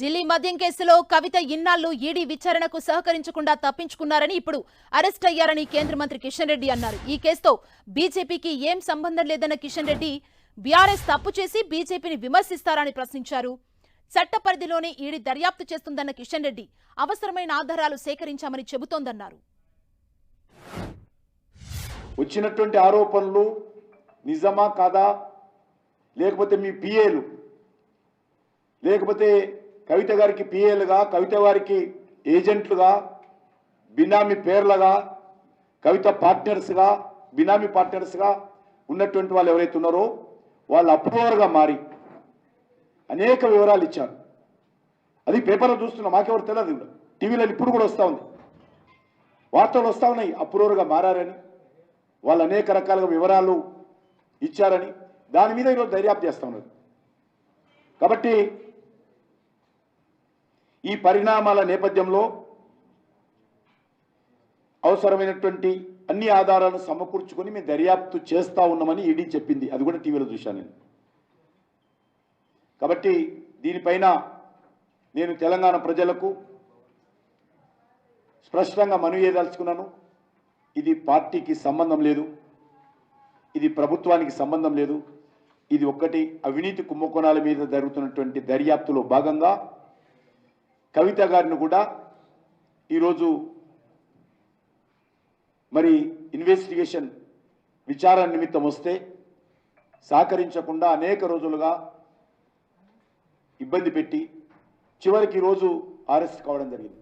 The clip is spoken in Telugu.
ఢిల్లీ మద్యం కేసులో కవిత ఇన్నాళ్లు ఈడీ విచారణకు సహకరించకుండా తప్పించుకున్నారని ఇప్పుడు అరెస్ట్ అయ్యారని కేంద్ర మంత్రి కిషన్ రెడ్డి అన్నారు. ఈ కేసుతో బీజేపీకి ఏం సంబంధం లేదన్న కిషన్ రెడ్డి బీఆర్ఎస్ తప్పు చేసి బీజేపీని విమర్శిస్తారని ప్రశ్నించారు. చట్ట పరిధిలోనే ఈడీ దర్యాప్తు చేస్తుందన్న కిషన్ రెడ్డి అవసరమైన ఆధారాలు సేకరించామని చెబుతోందన్నారు. వచ్చినటువంటి ఆరోపణలు నిజమా కాదా, లేకపోతే మీ పిఏలు, లేకపోతే కవిత గారికి పిఏలుగా, కవిత గారికి ఏజెంట్లుగా, బినామీ పేర్లుగా, కవిత పార్ట్నర్స్గా, బినామీ పార్ట్నర్స్గా ఉన్నటువంటి వాళ్ళు ఎవరైతే ఉన్నారో వాళ్ళు అప్రూవర్గా మారి అనేక వివరాలు ఇచ్చారు. అది పేపర్లో చూస్తున్నాం, మాకెవరు తెలియదు. టీవీలో ఇప్పుడు కూడా వస్తూ ఉంది, వార్తలు వస్తూ ఉన్నాయి. అప్రూవర్గా మారని వాళ్ళు అనేక రకాలుగా వివరాలు ఇచ్చారని దాని మీద ఈరోజు దర్యాప్తు చేస్తూ ఉన్నారు. కాబట్టి ఈ పరిణామాల నేపథ్యంలో అవసరమైనటువంటి అన్ని ఆధారాలను సమకూర్చుకొని మేము దర్యాప్తు చేస్తూ ఉన్నామని ఈడీ చెప్పింది. అది కూడా టీవీలో చూశాను నేను. కాబట్టి దీనిపైన నేను తెలంగాణ ప్రజలకు స్పష్టంగా మనవి చేయదలుచుకున్నాను. ఇది పార్టీకి సంబంధం లేదు, ఇది ప్రభుత్వానికి సంబంధం లేదు. ఇది ఒక్కటి అవినీతి కుంభకోణాల మీద జరుగుతున్నటువంటి దర్యాప్తులో భాగంగా కవిత గారిని కూడా ఈరోజు మరి ఇన్వెస్టిగేషన్ విచారణ నిమిత్తం వస్తే సహకరించకుండా అనేక రోజులుగా ఇబ్బంది పెట్టి చివరికి ఈరోజు అరెస్ట్ కావడం జరిగింది.